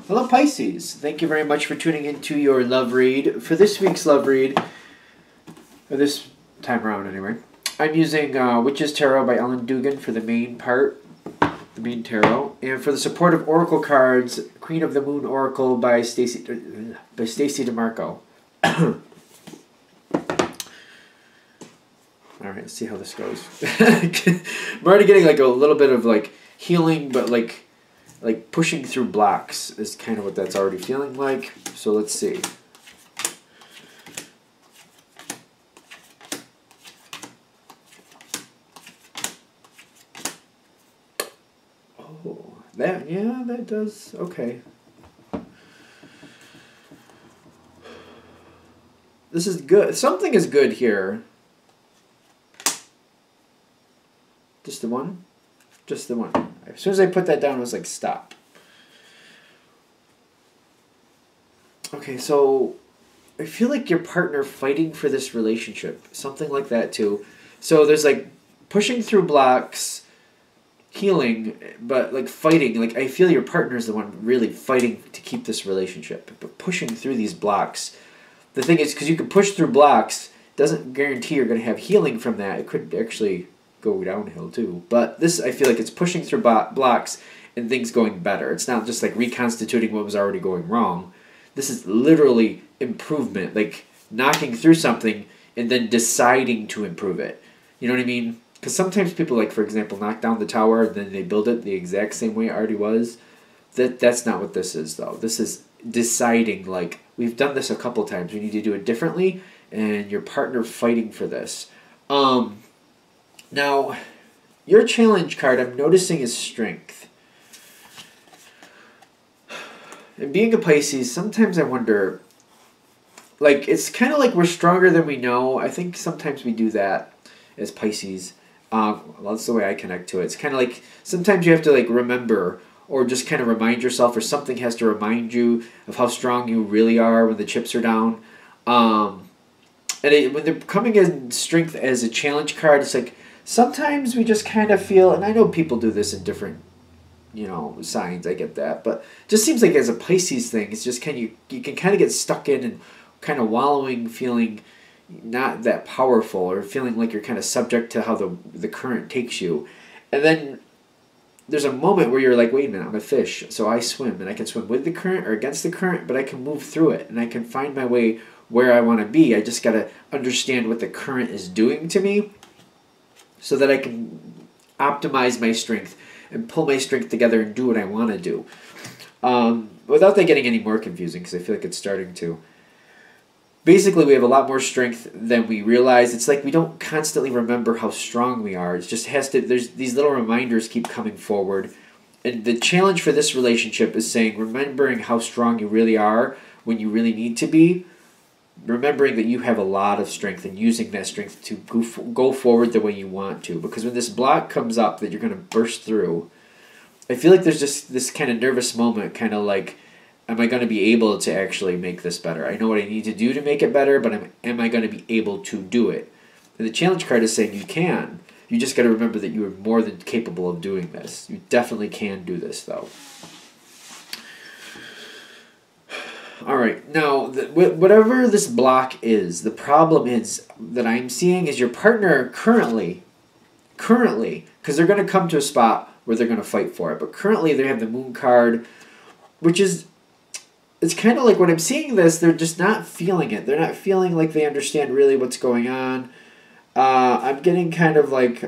Hello Pisces, thank you very much for tuning into your love read. For this week's love read, or this time around anyway, I'm using Witch's Tarot by Ellen Dugan for the main part, the main tarot. And for the supportive oracle cards, Queen of the Moon Oracle by Stacey DeMarco. Alright, let's see how this goes. I'm already getting like a little bit of like healing, but like pushing through blocks is kind of what that's already feeling like. So let's see. Oh, that does, okay. This is good. Something is good here. Just the one? Just the one. As soon as I put that down, I was like, stop. Okay, so I feel like your partner fighting for this relationship. Something like that, too. So there's like pushing through blocks, healing, but like fighting. Like I feel your partner is the one really fighting to keep this relationship. But pushing through these blocks. The thing is, because you can push through blocks, doesn't guarantee you're going to have healing from that. It could actually go downhill too, but this, I feel like it's pushing through blocks and things going better. It's not just like reconstituting what was already going wrong. This is literally improvement, like knocking through something and then deciding to improve it. You know what I mean? Because sometimes people, like for example, knock down the tower and then they build it the exact same way it already was. That's not what this is though. This is deciding, like, we've done this a couple times, we need to do it differently, and your partner fighting for this. Now, your challenge card I'm noticing is strength. And being a Pisces, sometimes I wonder, like, it's kind of like we're stronger than we know. I think sometimes we do that as Pisces. Well, that's the way I connect to it. It's kind of like sometimes you have to like remember or just kind of remind yourself, or something has to remind you of how strong you really are when the chips are down. And when they're coming in strength as a challenge card, it's like, sometimes we just kind of feel, and I know people do this in different, signs, I get that, but it just seems like as a Pisces thing, it's just you can kind of get stuck in and kind of wallowing, feeling not that powerful, or feeling like you're kind of subject to how the current takes you. And then there's a moment where you're like, wait a minute, I'm a fish, so I swim, and I can swim with the current or against the current, but I can move through it, and I can find my way where I want to be. I just got to understand what the current is doing to me, so that I can optimize my strength and pull my strength together and do what I want to do. Without that getting any more confusing, because I feel like it's starting to. Basically, we have a lot more strength than we realize. It's like we don't constantly remember how strong we are. It just has to, there's these little reminders keep coming forward. And the challenge for this relationship is saying, remembering how strong you really are when you really need to be. Remembering that you have a lot of strength and using that strength to go forward the way you want to. Because when this block comes up that you're going to burst through, I feel like there's just this kind of nervous moment, kind of like, am I going to be able to actually make this better? I know what I need to do to make it better, but am I going to be able to do it? And the challenge card is saying you can. You just got to remember that you are more than capable of doing this. You definitely can do this, though. All right, now, whatever this block is, the problem is that I'm seeing is your partner currently, because they're going to come to a spot where they're going to fight for it, but currently they have the Moon card, which is, it's kind of like when I'm seeing this, they're just not feeling it. They're not feeling like they understand really what's going on. I'm getting kind of like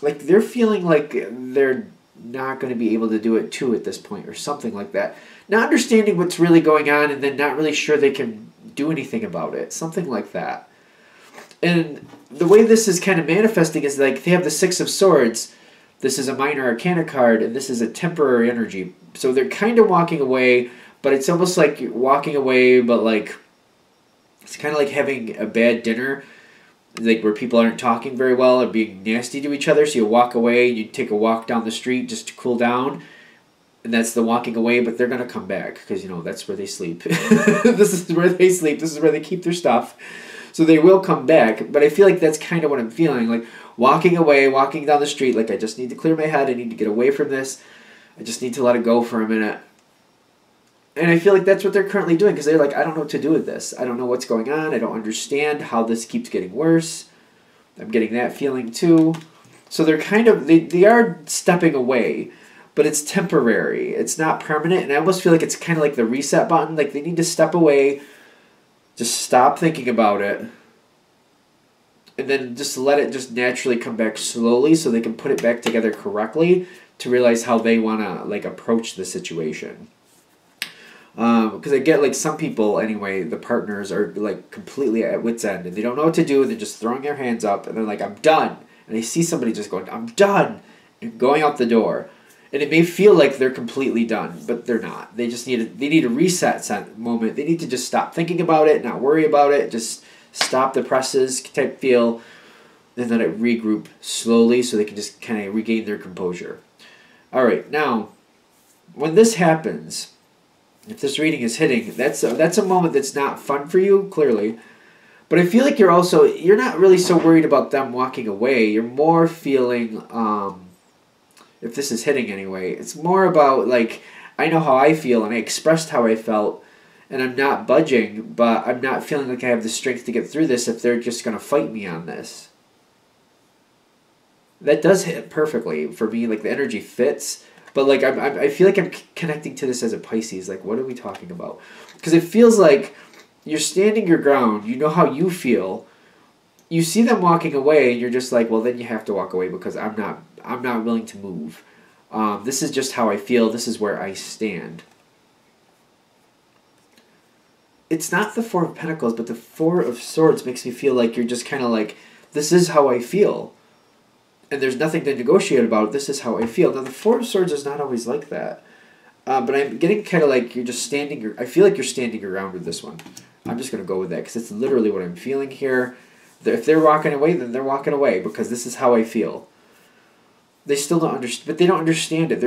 they're feeling like they're not going to be able to do it too at this point, or something like that. Not understanding what's really going on, and then not really sure they can do anything about it. Something like that. And the way this is kind of manifesting is like they have the Six of Swords. This is a minor arcana card, and this is a temporary energy. So they're kind of walking away, but it's almost like walking away, but like it's kind of like having a bad dinner, like where people aren't talking very well or being nasty to each other. So you walk away, you take a walk down the street just to cool down, and that's the walking away. But they're gonna come back because that's where they sleep. This is where they sleep. This is where they keep their stuff. So they will come back. But I feel like that's kind of what I'm feeling, like walking away, walking down the street. Like I just need to clear my head. I need to get away from this. I just need to let it go for a minute. And I feel like that's what they're currently doing, because they're like, I don't know what to do with this. I don't know what's going on. I don't understand how this keeps getting worse. I'm getting that feeling too. So they're kind of, they are stepping away, but it's temporary. It's not permanent. And I almost feel like it's kind of like the reset button. Like they need to step away, just stop thinking about it, and then just let it just naturally come back slowly so they can put it back together correctly to realize how they want to like approach the situation. Because I get like some people anyway, the partners are like completely at wit's end and they don't know what to do. They're just throwing their hands up and they're like, I'm done. And I see somebody just going, I'm done, and going out the door. And it may feel like they're completely done, but they're not. They just need a reset moment. They need to just stop thinking about it, not worry about it, just stop the presses type feel, and then it regroup slowly so they can just kind of regain their composure. All right, now, when this happens, if this reading is hitting, that's a moment that's not fun for you, clearly. But I feel like you're not really so worried about them walking away. You're more feeling, if this is hitting anyway, it's more about like, I know how I feel and I expressed how I felt and I'm not budging, but I'm not feeling like I have the strength to get through this if they're just going to fight me on this. That does hit perfectly for me, like the energy fits. But like I feel like I'm connecting to this as a Pisces. Like, what are we talking about? Because it feels like you're standing your ground. You know how you feel. You see them walking away, and you're just like, well, then you have to walk away because I'm not willing to move. This is just how I feel. This is where I stand. It's not the Four of Pentacles, but the Four of Swords makes me feel like you're just kind of like, this is how I feel. And there's nothing to negotiate about. This is how I feel. Now, the Four of Swords is not always like that. But I'm getting kind of like you're just standing. I feel like you're standing around with this one. I'm just going to go with that because it's literally what I'm feeling here. If they're walking away, then they're walking away because this is how I feel. They still don't understand, but they don't understand it.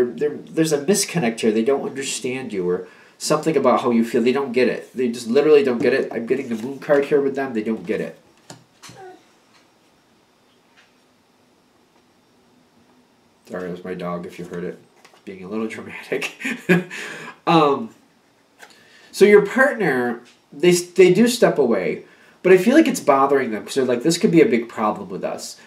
There's a misconnect here. They don't understand you or something about how you feel. They don't get it. They just literally don't get it. I'm getting the Moon card here with them. They don't get it. Sorry, it was my dog if you heard it being a little dramatic. So your partner, they do step away, but I feel like it's bothering them because they're like, this could be a big problem with us.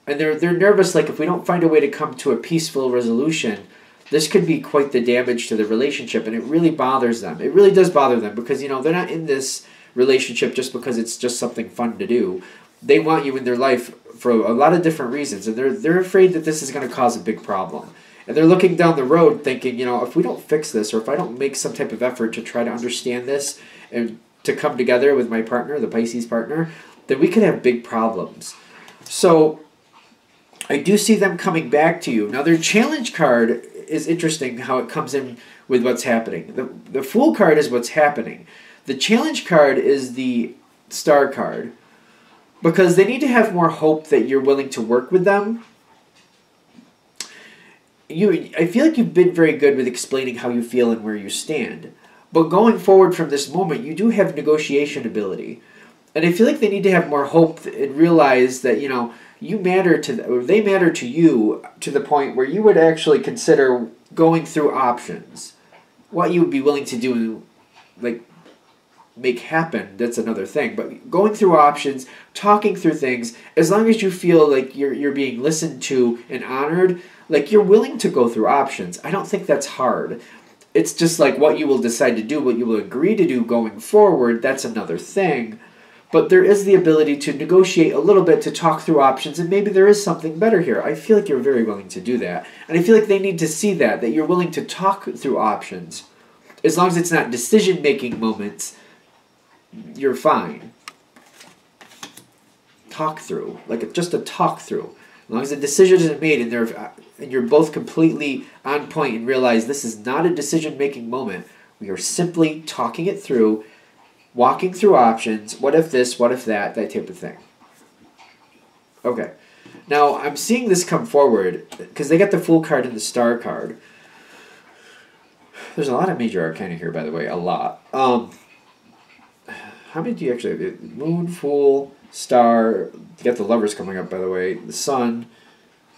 And they're nervous, like if we don't find a way to come to a peaceful resolution, this could be quite the damage to the relationship, and it really bothers them. It really does bother them because, you know, they're not in this relationship just because it's just something fun to do. They want you in their life for a lot of different reasons, and they're afraid that this is going to cause a big problem. And they're looking down the road thinking, you know, if we don't fix this, or if I don't make some type of effort to try to understand this and to come together with my partner, the Pisces partner, then we could have big problems. So I do see them coming back to you. Now, their challenge card is interesting how it comes in with what's happening. The Fool card is what's happening. The challenge card is the Star card. Because they need to have more hope that you're willing to work with them. I feel like you've been very good with explaining how you feel and where you stand. But going forward from this moment, you do have negotiation ability. And I feel like they need to have more hope and realize that, you know, you matter to them, or they matter to you to the point where you would actually consider going through options. What you would be willing to do, like, make happen, that's another thing. But going through options, talking through things, as long as you feel like you're being listened to and honored, like you're willing to go through options. I don't think that's hard. It's just like what you will decide to do, what you will agree to do going forward, that's another thing. But there is the ability to negotiate a little bit, to talk through options, and maybe there is something better here. I feel like you're very willing to do that. And I feel like they need to see that you're willing to talk through options. As long as it's not decision-making moments, you're fine. Talk through, like just a talk through. As long as the decision isn't made and you're both completely on point and realize this is not a decision-making moment. We are simply talking it through, walking through options. What if this? What if that? That type of thing. Okay. Now, I'm seeing this come forward because they got the Fool card and the Star card. There's a lot of major arcana here, by the way. A lot. How many do you actually have? Moon, Fool, Star. You got the Lovers coming up, by the way. The Sun.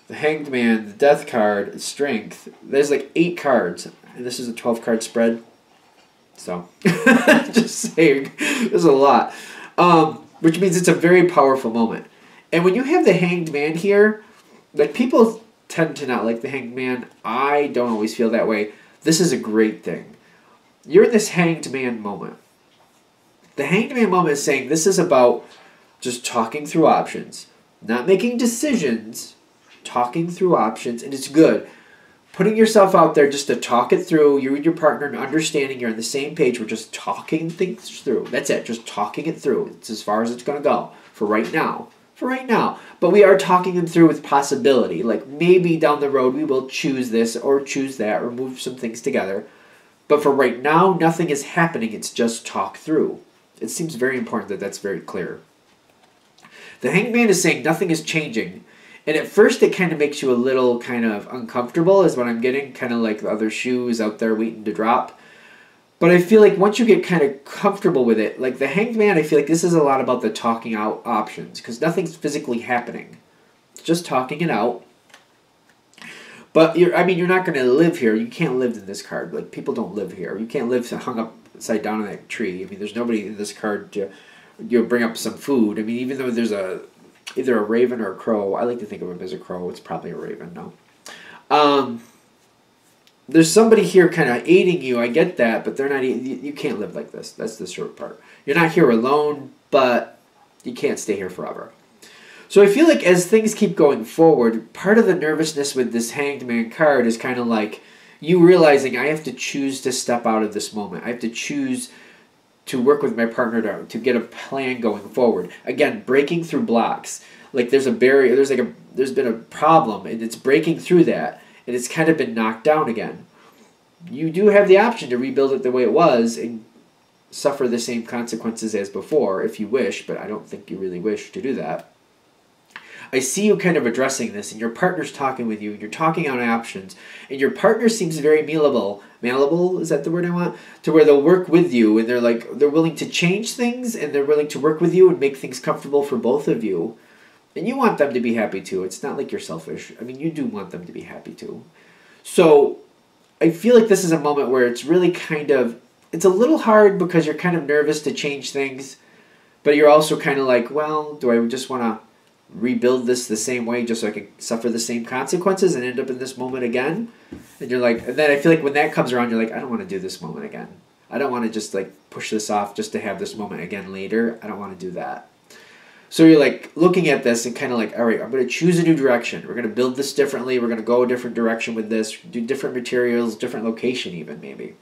the Hanged Man, the Death card, Strength. There's like 8 cards, and this is a 12-card spread. So, just saying, there's a lot. Which means it's a very powerful moment. And when you have the Hanged Man here, like, people tend to not like the Hanged Man. I don't always feel that way. This is a great thing. You're in this Hanged Man moment. The Hanged Man moment is saying this is about just talking through options. Not making decisions, talking through options, and it's good. Putting yourself out there just to talk it through, you and your partner, and understanding you're on the same page. We're just talking things through. That's it, just talking it through. It's as far as it's going to go for right now. But we are talking them through with possibility. Like, maybe down the road we will choose this or choose that or move some things together. But for right now, nothing is happening. It's just talk through. It seems very important that that's very clear. The Hanged Man is saying nothing is changing. And at first it kind of makes you a little kind of uncomfortable is what I'm getting. Kind of like the other shoes out there waiting to drop. But I feel like once you get kind of comfortable with it, like the Hanged Man, I feel like this is a lot about the talking out options. Because nothing's physically happening. It's just talking it out. But you're not going to live here. You can't live in this card. Like, people don't live here. You can't live hung upside down in that tree. I mean, there's nobody in this card to bring up some food. I mean, even though there's either a raven or a crow. I like to think of him as a crow. It's probably a raven, no? There's somebody here kind of aiding you. I get that, but they're not. You can't live like this. That's the short part. You're not here alone, but you can't stay here forever. So I feel like as things keep going forward, part of the nervousness with this Hanged Man card is kind of like you realizing I have to choose to step out of this moment. I have to choose to work with my partner to get a plan going forward. Again, breaking through blocks. Like, there's a barrier, there's been a problem, and it's breaking through that, and it's kind of been knocked down again. You do have the option to rebuild it the way it was and suffer the same consequences as before if you wish, but I don't think you really wish to do that. I see you kind of addressing this, and your partner's talking with you, and you're talking out options, and your partner seems very malleable, is that the word I want? To where they'll work with you, and they're willing to change things, and they're willing to work with you and make things comfortable for both of you. And you want them to be happy too. It's not like you're selfish. I mean, you do want them to be happy too. So I feel like this is a moment where it's really it's a little hard because you're kind of nervous to change things, but you're also kind of like, well, do I just want to rebuild this the same way just so I can suffer the same consequences and end up in this moment again? And you're like, and then I feel like when that comes around, you're like, I don't want to do this moment again. I don't want to just like push this off just to have this moment again later. I don't want to do that. So you're like looking at this and kind of like, all right, I'm going to choose a new direction. We're going to build this differently. We're going to go a different direction with this, do different materials, different location even maybe.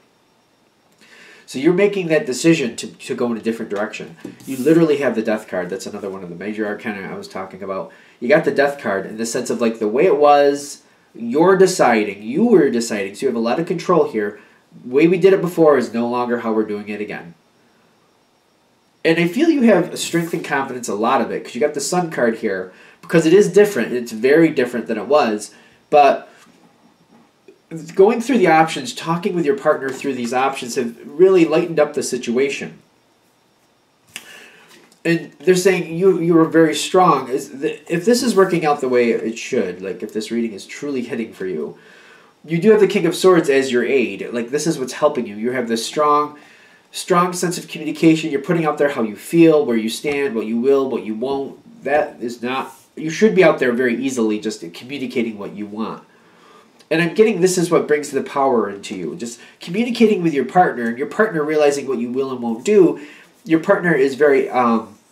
So you're making that decision to go in a different direction. You literally have the Death card. That's another one of the major arcana I was talking about. You got the Death card in the sense of like the way it was, you're deciding, you were deciding, so you have a lot of control here. The way we did it before is no longer how we're doing it again. And I feel you have strength and confidence, a lot of it, because you got the Sun card here, because it is different. It's very different than it was, but going through the options, talking with your partner through these options have really lightened up the situation. And they're saying you are very strong. If this is working out the way it should, like if this reading is truly hitting for you, you do have the King of Swords as your aid. Like, this is what's helping you. You have this strong sense of communication. You're putting out there how you feel, where you stand, what you will, what you won't. That is not... You should be out there very easily just communicating what you want. And I'm getting this is what brings the power into you. Just communicating with your partner, and your partner realizing what you will and won't do. Your partner is very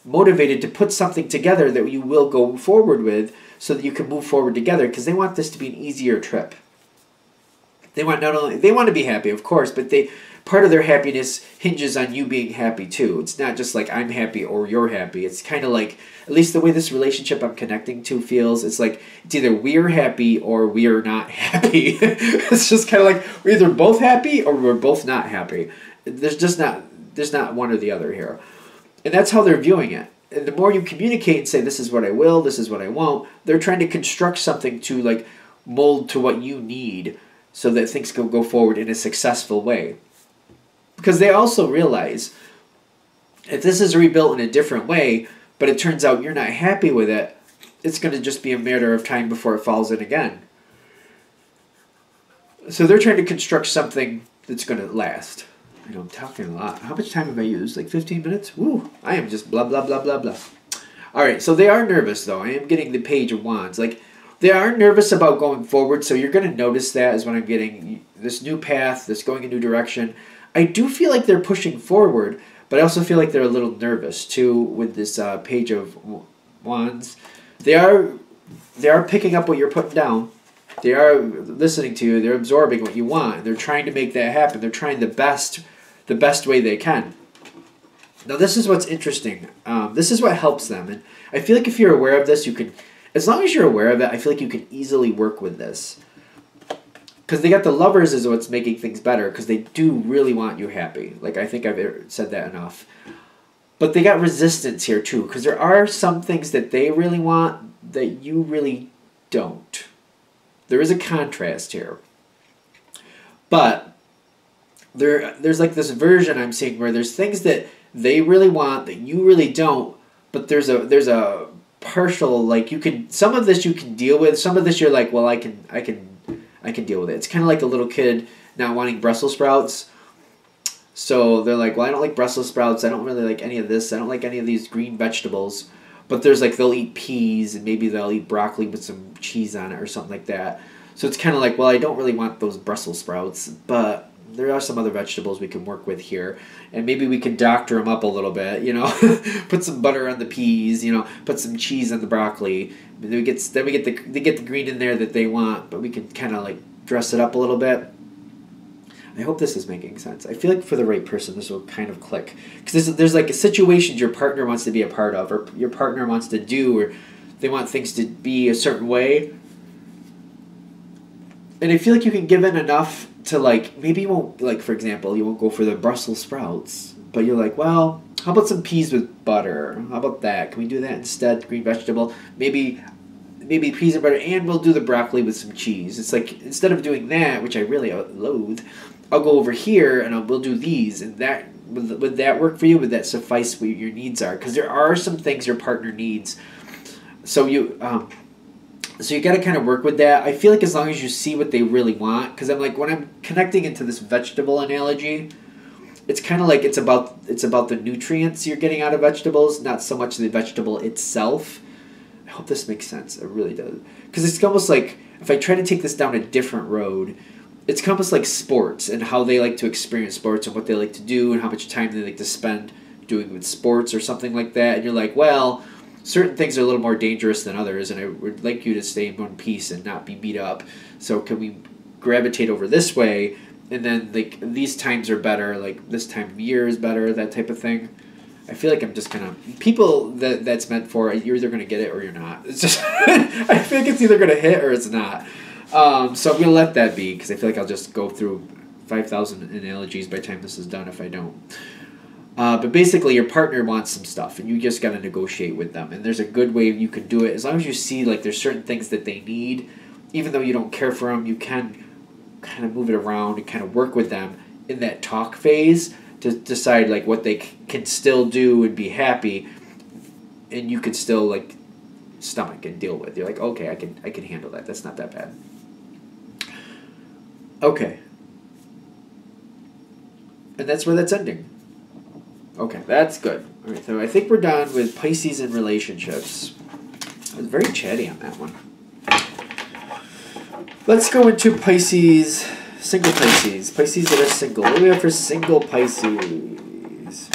motivated to put something together that you will go forward with so that you can move forward together, because they want this to be an easier trip. They want to be happy, of course, but part of their happiness hinges on you being happy too. It's not just like I'm happy or you're happy. It's kind of like, at least the way this relationship I'm connecting to feels, it's like it's either we're happy or we're not happy. It's just kind of like we're either both happy or we're both not happy. There's not one or the other here. And that's how they're viewing it. And the more you communicate and say, this is what I will, this is what I won't, they're trying to construct something to like mold to what you need so that things can go forward in a successful way. Because they also realize if this is rebuilt in a different way, but it turns out you're not happy with it, it's going to just be a matter of time before it falls in again. So they're trying to construct something that's going to last. I know I'm talking a lot. How much time have I used? Like 15 minutes? Woo! I am just blah, blah, blah, blah, blah. All right, so they are nervous, though. I am getting the Page of Wands. Like, they are nervous about going forward, so you're going to notice that is when I'm getting this new path, this going a new direction. I do feel like they're pushing forward, but I also feel like they're a little nervous, too, with this Page of Wands. They are picking up what you're putting down. They are listening to you. They're absorbing what you want. They're trying to make that happen. They're trying the best way they can. Now, this is what's interesting. This is what helps them. And I feel like if you're aware of this, you can... As long as you're aware of it, I feel like you can easily work with this. Because they got the Lovers is what's making things better. Because they do really want you happy. Like, I think I've said that enough. But they got Resistance here, too. Because there are some things that they really want that you really don't. There is a contrast here. But there's like this version I'm seeing where there's things that they really want that you really don't. But there's a partial, like, you can, some of this you can deal with, some of this you're like, well, I can deal with it. It's kind of like a little kid not wanting Brussels sprouts. So they're like, well, I don't like Brussels sprouts, I don't really like any of this, I don't like any of these green vegetables. But there's like, they'll eat peas and maybe they'll eat broccoli with some cheese on it or something like that. So it's kind of like, well, I don't really want those Brussels sprouts, but there are some other vegetables we can work with here. And maybe we can doctor them up a little bit, you know. Put some butter on the peas, you know. Put some cheese on the broccoli. They get the green in there that they want, but we can kind of like dress it up a little bit. I hope this is making sense. I feel like for the right person, this will kind of click. Because there's like situations your partner wants to be a part of, or your partner wants to do, or they want things to be a certain way. And I feel like you can give in enough to, like, maybe you won't, like, for example, you won't go for the Brussels sprouts, but you're like, well, how about some peas with butter? How about that? Can we do that instead? Green vegetable? Maybe peas and butter, and we'll do the broccoli with some cheese. It's like, instead of doing that, which I really loathe, I'll go over here and we'll do these. And that would that work for you? Would that suffice what your needs are? Because there are some things your partner needs. So you got to kind of work with that. I feel like as long as you see what they really want, because I'm like, when I'm connecting into this vegetable analogy, it's kind of like it's about the nutrients you're getting out of vegetables, not so much the vegetable itself. I hope this makes sense. It really does. Because it's almost like, if I try to take this down a different road, it's almost like sports and how they like to experience sports and what they like to do and how much time they like to spend doing with sports or something like that. And you're like, well, certain things are a little more dangerous than others, and I would like you to stay in one piece and not be beat up. So can we gravitate over this way? And then, like, these times are better, like this time of year is better, that type of thing. I feel like I'm just kind of... People that's meant for, you're either going to get it or you're not. It's just... I feel like it's either going to hit or it's not. So I'm going to let that be, because I feel like I'll just go through 5,000 analogies by the time this is done if I don't. But basically, your partner wants some stuff, and you just got to negotiate with them. And there's a good way you can do it. As long as you see, like, there's certain things that they need, even though you don't care for them, you can kind of move it around and kind of work with them in that talk phase to decide, like, what they can still do and be happy, and you can still, like, stomach and deal with. You're like, okay, I can handle that. That's not that bad. Okay. And that's where that's ending. Okay, that's good. All right, so I think we're done with Pisces and relationships. I was very chatty on that one. Let's go into Pisces, single Pisces. Pisces that are single. What do we have for single Pisces?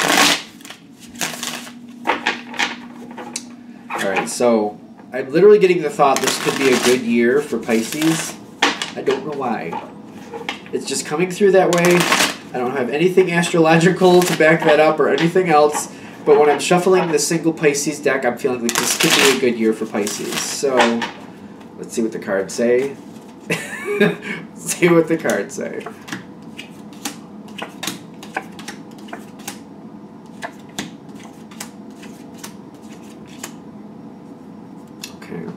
All right, so I'm literally getting the thought this could be a good year for Pisces. I don't know why. It's just coming through that way. I don't have anything astrological to back that up or anything else. But when I'm shuffling the single Pisces deck, I'm feeling like this could be a good year for Pisces. So, let's see what the cards say. See what the cards say. Okay.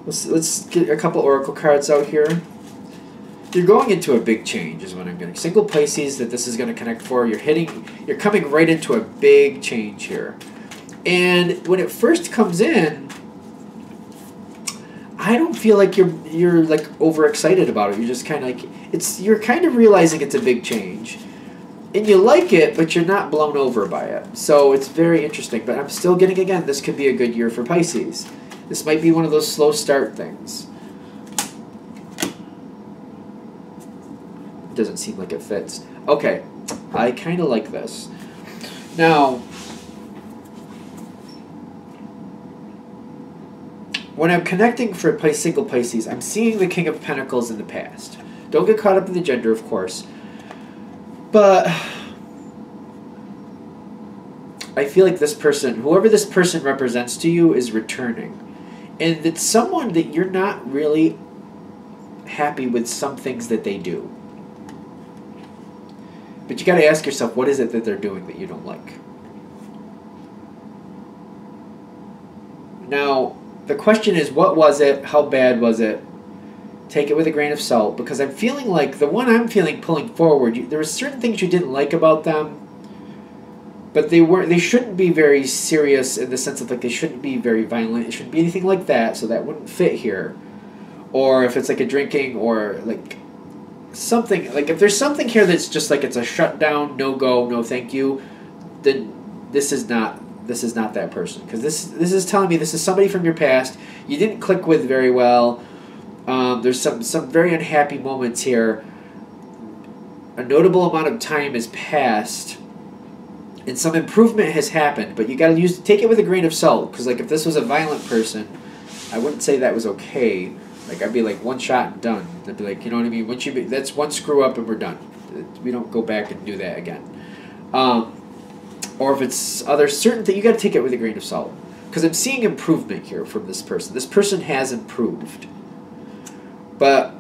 Let's get a couple oracle cards out here. You're going into a big change is what I'm getting. Single Pisces that this is going to connect for. You're coming right into a big change here. And when it first comes in, I don't feel like you're like overexcited about it. You're just kind of like you're kind of realizing it's a big change, and you like it, but you're not blown over by it. So it's very interesting. But I'm still getting, again, this could be a good year for Pisces. This might be one of those slow start things. It doesn't seem like it fits. Okay, I kind of like this. Now, when I'm connecting for single Pisces, I'm seeing the King of Pentacles in the past. Don't get caught up in the gender, of course. But I feel like this person, whoever this person represents to you, is returning. And it's someone that you're not really happy with some things that they do. But you got to ask yourself, what is it that they're doing that you don't like? Now, the question is, what was it? How bad was it? Take it with a grain of salt, because I'm feeling like the one I'm feeling pulling forward, there were certain things you didn't like about them, but they shouldn't be very serious in the sense of like they shouldn't be very violent. It shouldn't be anything like that, so that wouldn't fit here. Or if it's like a drinking or like something, like if there's something here that's just like it's a shutdown, no go, no thank you, then this is not that person, because this is telling me this is somebody from your past you didn't click with very well. There's some very unhappy moments here. A notable amount of time has passed, and some improvement has happened. But you got to take it with a grain of salt, because like if this was a violent person, I wouldn't say that was okay. Like I'd be like one shot and done. I'd be like, you know what I mean? That's one screw up and we're done. We don't go back and do that again. Or if it's other certain things, you got to take it with a grain of salt, because I'm seeing improvement here from this person. This person has improved. But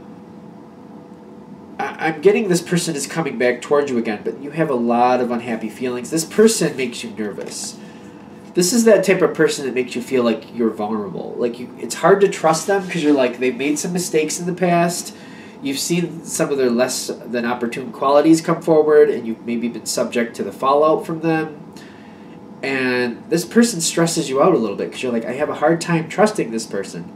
I'm getting this person is coming back towards you again, but you have a lot of unhappy feelings. This person makes you nervous. This is that type of person that makes you feel like you're vulnerable. Like it's hard to trust them, because you're like, they've made some mistakes in the past. You've seen some of their less than opportune qualities come forward, and you've maybe been subject to the fallout from them. And this person stresses you out a little bit, because you're like, I have a hard time trusting this person.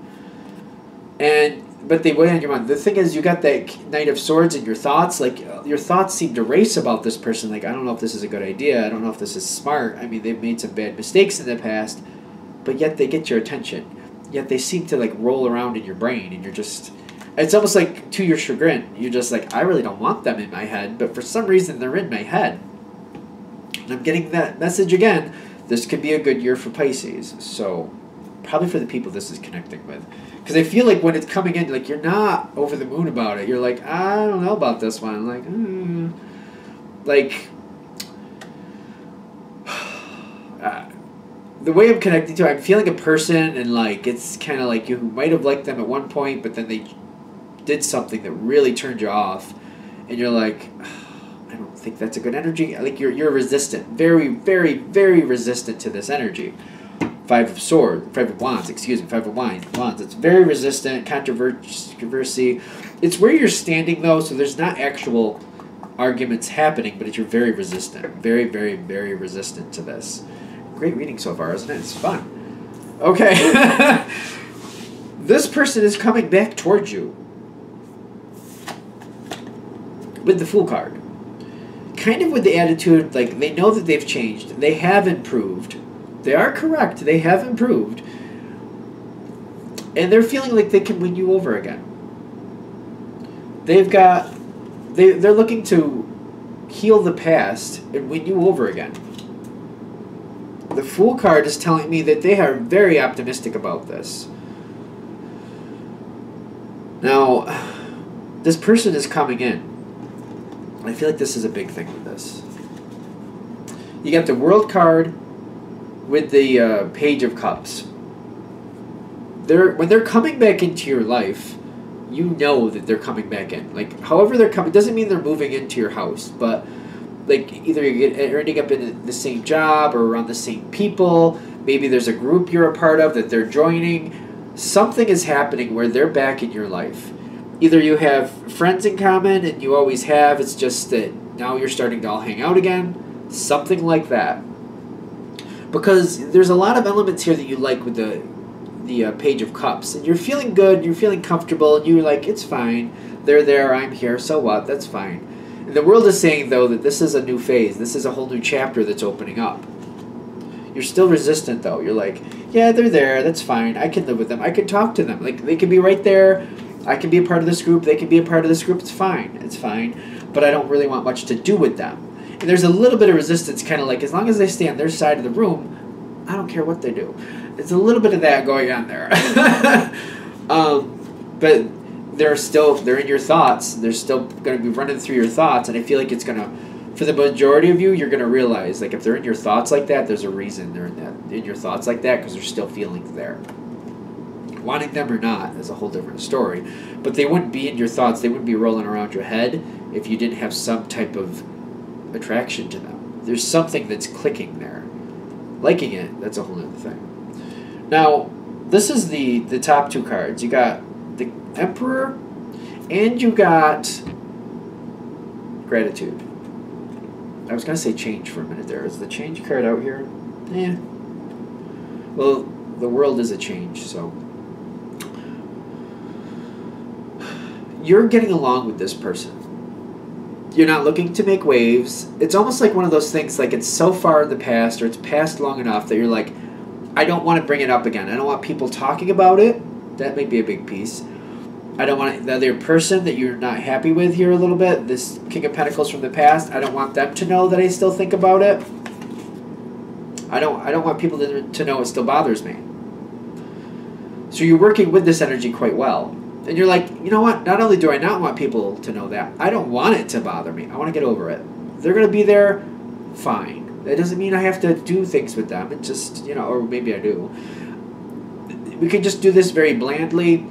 But they weigh on your mind. The thing is, you got that Knight of Swords in your thoughts. Like, your thoughts seem to race about this person. Like, I don't know if this is a good idea. I don't know if this is smart. I mean, they've made some bad mistakes in the past, but yet they get your attention. Yet they seem to, like, roll around in your brain, and you're just... It's almost like, to your chagrin, you're just like, I really don't want them in my head, but for some reason they're in my head. And I'm getting that message again. This could be a good year for Pisces. So, probably for the people this is connecting with. Because I feel like when it's coming in, like, you're not over the moon about it. You're like, I don't know about this one. Like, the way I'm connecting to it, I'm feeling a person, and, like, it's kind of like you might have liked them at one point, but then they did something that really turned you off. And you're like, I don't think that's a good energy. Like, you're resistant. Very, very, very resistant to this energy. Five of Wands. It's very resistant, controversy. It's where you're standing, though, so there's not actual arguments happening, but you're very resistant. Very, very, very resistant to this. Great reading so far, isn't it? It's fun. Okay. This person is coming back towards you with the Fool card. Kind of with the attitude, like, they know that they've changed. They have improved. They are correct. They have improved. And they're feeling like they can win you over again. They're looking to heal the past and win you over again. The Fool card is telling me that they are very optimistic about this. Now, this person is coming in. I feel like this is a big thing with this. You got the World card with the Page of Cups. When they're coming back into your life, you know that they're coming back in. Like, however they're coming, doesn't mean they're moving into your house, but like either you're ending up in the same job or around the same people. Maybe there's a group you're a part of that they're joining. Something is happening where they're back in your life. Either you have friends in common, and you always have, it's just that now you're starting to all hang out again. Something like that. because there's a lot of elements here that you like with the Page of Cups, and you're feeling good, you're feeling comfortable, and you're like, it's fine, they're there, I'm here, so what, that's fine. And the world is saying, though, that this is a new phase, this is a whole new chapter that's opening up. You're still resistant, though. You're like, yeah, they're there, that's fine, I can live with them, I can talk to them, like, they can be right there, I can be a part of this group, they can be a part of this group, it's fine, but I don't really want much to do with them. And there's a little bit of resistance, kind of like, as long as they stay on their side of the room, I don't care what they do. It's a little bit of that going on there. But they're in your thoughts. They're still going to be running through your thoughts. And I feel like it's going to, for the majority of you, you're going to realize, like, if they're in your thoughts like that, there's a reason they're in your thoughts like that, because there's still feelings there. Wanting them or not is a whole different story. But they wouldn't be in your thoughts. They wouldn't be rolling around your head if you didn't have some type of attraction to them. There's something that's clicking there. Liking it, that's a whole other thing. Now, this is the top two cards. You got the Emperor, and you got Gratitude. I was going to say Change for a minute there. Is the Change card out here? Yeah. Well, the world is a change, so. You're getting along with this person. You're not looking to make waves. It's almost like one of those things, like it's so far in the past, or it's passed long enough that you're like, I don't want to bring it up again. I don't want people talking about it. That may be a big piece. I don't want the other person that you're not happy with here a little bit, this King of Pentacles from the past, I don't want them to know that I still think about it. I don't want people to know it still bothers me. So you're working with this energy quite well. And you're like, you know what? Not only do I not want people to know that, I don't want it to bother me. I want to get over it. They're going to be there, fine. That doesn't mean I have to do things with them. It just, or maybe I do. We can just do this very blandly.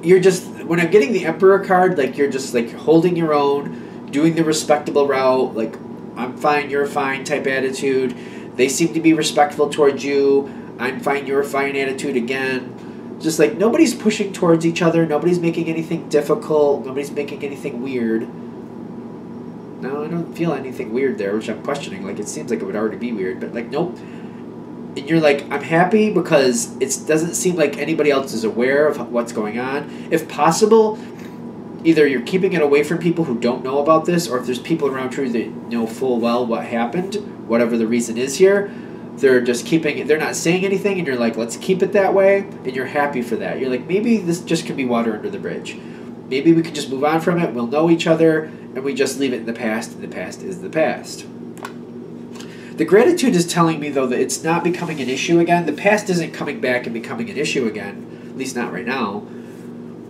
You're just, when I'm getting the Emperor card, like, you're just, like, holding your own, doing the respectable route, like, I'm fine, you're fine type attitude. They seem to be respectful towards you. I'm fine, you're fine attitude again. Just, like, nobody's pushing towards each other. Nobody's making anything difficult. Nobody's making anything weird. No, I don't feel anything weird there, which I'm questioning. Like, it seems like it would already be weird, but, like, nope. And you're like, I'm happy because it doesn't seem like anybody else is aware of what's going on. If possible, either you're keeping it away from people who don't know about this, or if there's people around you that know full well what happened, whatever the reason is here, they're just keeping it, they're not saying anything, and you're like, let's keep it that way, and you're happy for that. You're like, maybe this just could be water under the bridge. Maybe we could just move on from it, we'll know each other, and we just leave it in the past, and the past is the past. The Gratitude is telling me, though, that it's not becoming an issue again. The past isn't coming back and becoming an issue again, at least not right now.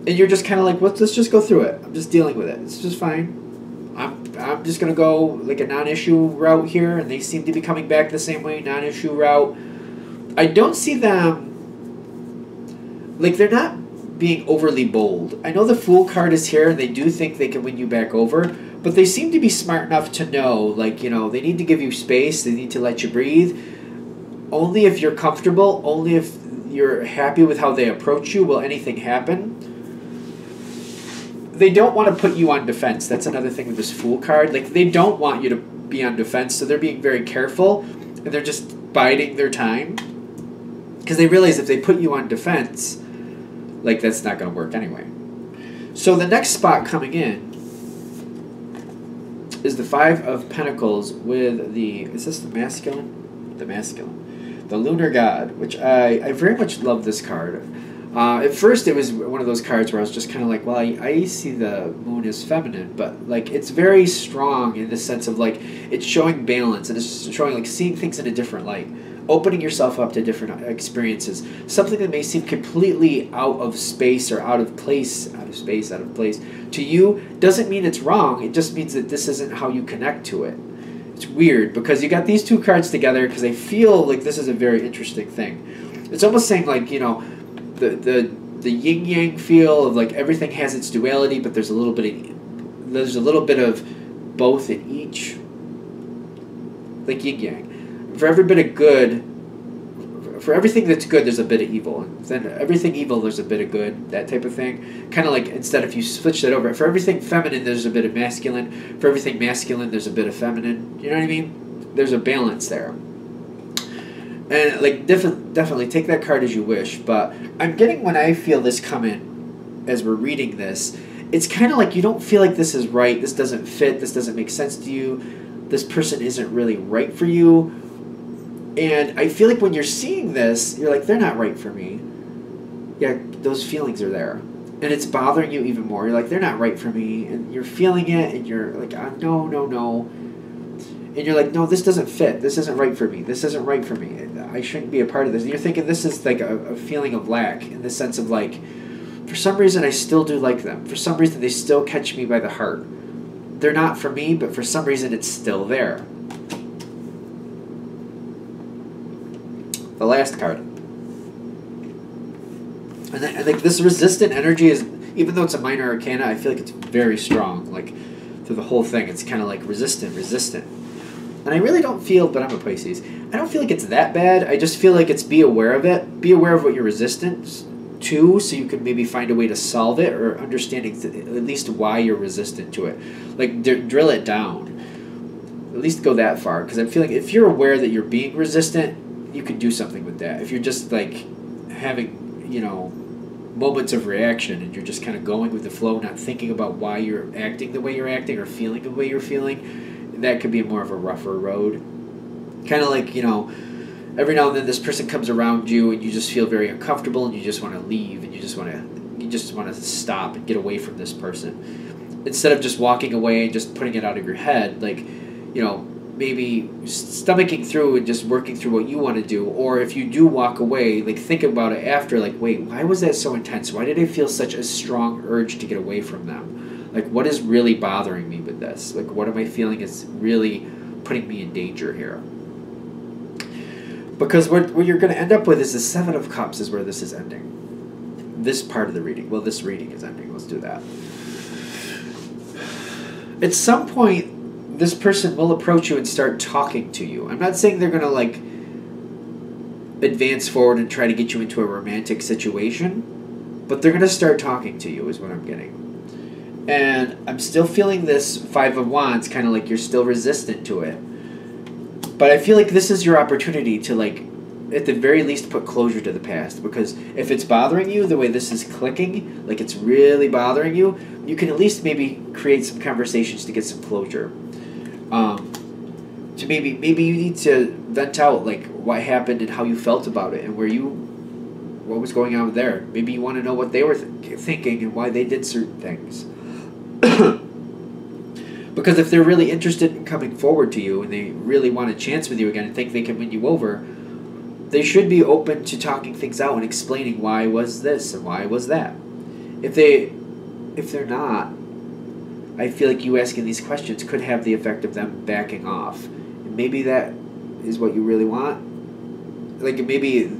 And you're just kind of like, let's just go through it. I'm just dealing with it. It's just fine. I'm just going to go like a non-issue route here, and they seem to be coming back the same way, non-issue route. I don't see them, like, they're not being overly bold. I know the Fool card is here, and they do think they can win you back over, but they seem to be smart enough to know, like, they need to give you space, they need to let you breathe. Only if you're comfortable, only if you're happy with how they approach you will anything happen. They don't want to put you on defense. That's another thing with this Fool card. Like, they don't want you to be on defense, so they're being very careful, and they're just biding their time. Because they realize if they put you on defense, like, that's not going to work anyway. So the next spot coming in is the Five of Pentacles with the, is this the masculine? The masculine. The Lunar God, which I very much love this card. At first it was one of those cards where I was just kind of like, well, I see the moon as feminine, but, like, it's very strong in the sense of, like, it's showing balance, and it's showing, like, seeing things in a different light, opening yourself up to different experiences. Something that may seem completely out of space or out of place to you doesn't mean it's wrong. It just means that this isn't how you connect to it. It's weird because you got these two cards together because I feel like this is a very interesting thing. It's almost saying, like, the yin-yang feel of, like, everything has its duality, but there's a little bit of both in each, like yin-yang. For every bit of good, for everything that's good, there's a bit of evil. And then everything evil, there's a bit of good, that type of thing. Kind of like, instead, if you switch that over, for everything feminine, there's a bit of masculine. For everything masculine, there's a bit of feminine. You know what I mean? There's a balance there. And like definitely take that card as you wish, but I'm getting, when I feel this come in as we're reading this, it's kind of like you don't feel like this is right, this doesn't fit, this doesn't make sense to you, this person isn't really right for you. And I feel like when you're seeing this, you're like, they're not right for me. Yeah, those feelings are there. And it's bothering you even more. You're like, they're not right for me. And you're feeling it, and you're like, no, no, no. And you're like, no, this doesn't fit. This isn't right for me. This isn't right for me. I shouldn't be a part of this. And you're thinking this is like a feeling of lack, in the sense of like, for some reason I still do like them. For some reason they still catch me by the heart. They're not for me, but for some reason it's still there. The last card. And I think this resistant energy is, even though it's a minor arcana, I feel like it's very strong. Like, through the whole thing, it's kind of like resistant. And I really don't feel, but I'm a Pisces, I don't feel like it's that bad. I just feel like it's, be aware of it. Be aware of what you're resistant to, so you can maybe find a way to solve it, or understand at least why you're resistant to it. Like, drill it down. At least go that far. Because I feel like if you're aware that you're being resistant, you can do something with that. If you're just like having, you know, moments of reaction, and you're just kind of going with the flow, not thinking about why you're acting the way you're acting or feeling the way you're feeling, that could be more of a rougher road. Kind of like, you know, every now and then this person comes around you and you just feel very uncomfortable, and you just want to leave, and you just want to stop and get away from this person, instead of just walking away and just putting it out of your head. Like, you know, maybe stomaching through and just working through what you want to do. Or if you do walk away, like, think about it after, like, wait, why was that so intense? Why did I feel such a strong urge to get away from them? Like, what is really bothering me with this? Like, what am I feeling is really putting me in danger here? Because what you're going to end up with is the Seven of Cups is where this is ending. This part of the reading. Well, this reading is ending. Let's do that. At some point, this person will approach you and start talking to you. I'm not saying they're going to, like, advance forward and try to get you into a romantic situation, but they're going to start talking to you, is what I'm getting. And I'm still feeling this Five of Wands, kind of like you're still resistant to it. But I feel like this is your opportunity to, like, at the very least put closure to the past. Because if it's bothering you the way this is clicking, like it's really bothering you, you can at least maybe create some conversations to get some closure. To maybe you need to vent out, like, what happened and how you felt about it, and what was going on there. Maybe you want to know what they were thinking and why they did certain things. Because if they're really interested in coming forward to you and they really want a chance with you again and think they can win you over, they should be open to talking things out and explaining why was this and why was that. If they're not, I feel like you asking these questions could have the effect of them backing off. And maybe that is what you really want. Like, maybe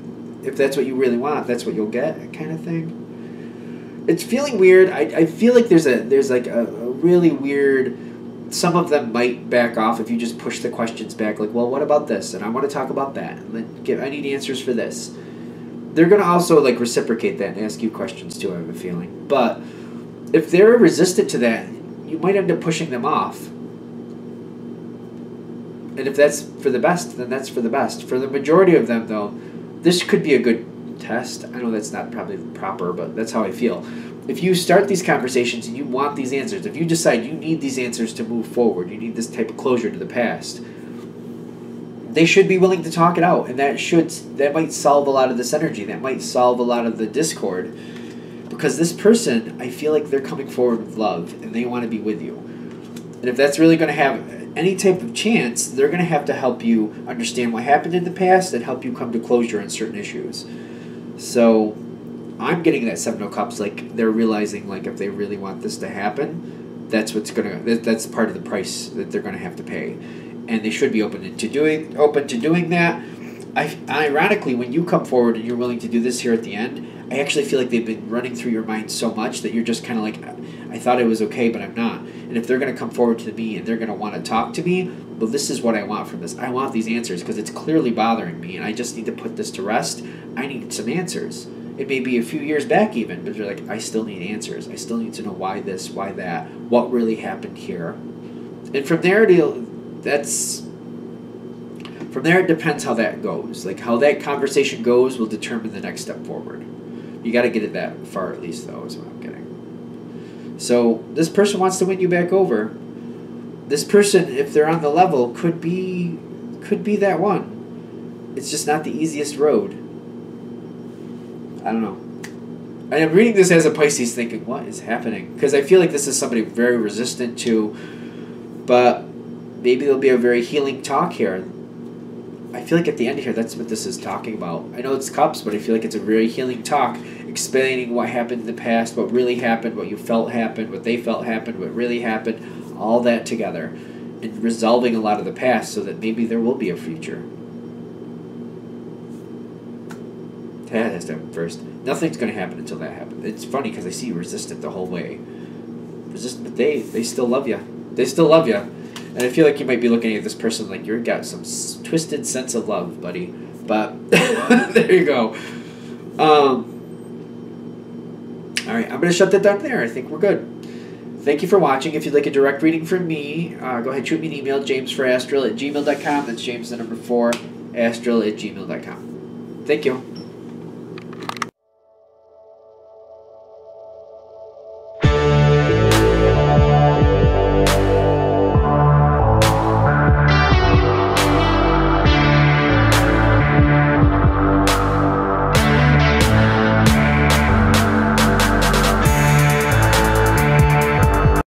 if that's what you really want, that's what you'll get, kind of thing. It's feeling weird. I feel like there's like a really weird... Some of them might back off if you just push the questions back. Like, well, what about this? And I want to talk about that. And I need answers for this. They're going to also, like, reciprocate that and ask you questions too, I have a feeling. But if they're resistant to that, you might end up pushing them off. And if that's for the best, then that's for the best. For the majority of them, though, this could be a good test. I know that's not probably proper, but that's how I feel. If you start these conversations and you want these answers, if you decide you need these answers to move forward, you need this type of closure to the past, they should be willing to talk it out. And that might solve a lot of this energy. That might solve a lot of the discord. Because this person, I feel like they're coming forward with love and they want to be with you. And if that's really going to have any type of chance, they're going to have to help you understand what happened in the past and help you come to closure on certain issues. So I'm getting that Seven of Cups, like they're realizing, like, if they really want this to happen, that's part of the price that they're going to have to pay. And they should be open to doing that. Ironically, when you come forward and you're willing to do this here at the end, I actually feel like they've been running through your mind so much that you're just kind of like, I thought it was okay, but I'm not. And if they're going to come forward to me and they're going to want to talk to me, well, this is what I want from this. I want these answers because it's clearly bothering me, and I just need to put this to rest. I need some answers. It may be a few years back even, but you're like, I still need answers. I still need to know why this, why that, what really happened here. And from there, From there, it depends how that goes. Like, how that conversation goes will determine the next step forward. You got to get it that far at least, though, is what I'm getting. So, this person wants to win you back over. This person, if they're on the level, could be that one. It's just not the easiest road. I don't know. I am reading this as a Pisces thinking, what is happening? Because I feel like this is somebody very resistant to, but maybe there'll be a very healing talk here. I feel like at the end here, that's what this is talking about. I know it's cups, but I feel like it's a very healing talk, explaining what happened in the past, what really happened, what you felt happened, what they felt happened, what really happened, all that together, and resolving a lot of the past so that maybe there will be a future. That has to happen first. Nothing's going to happen until that happens. It's funny because I see you resistant the whole way. Resistant, but they still love you. They still love you. And I feel like you might be looking at this person like you've got some twisted sense of love, buddy. But there you go. All right, I'm going to shut that down there. I think we're good. Thank you for watching. If you'd like a direct reading from me, go ahead and shoot me an email, jamesforastral@gmail.com. That's James, the number 4, astral@gmail.com. Thank you.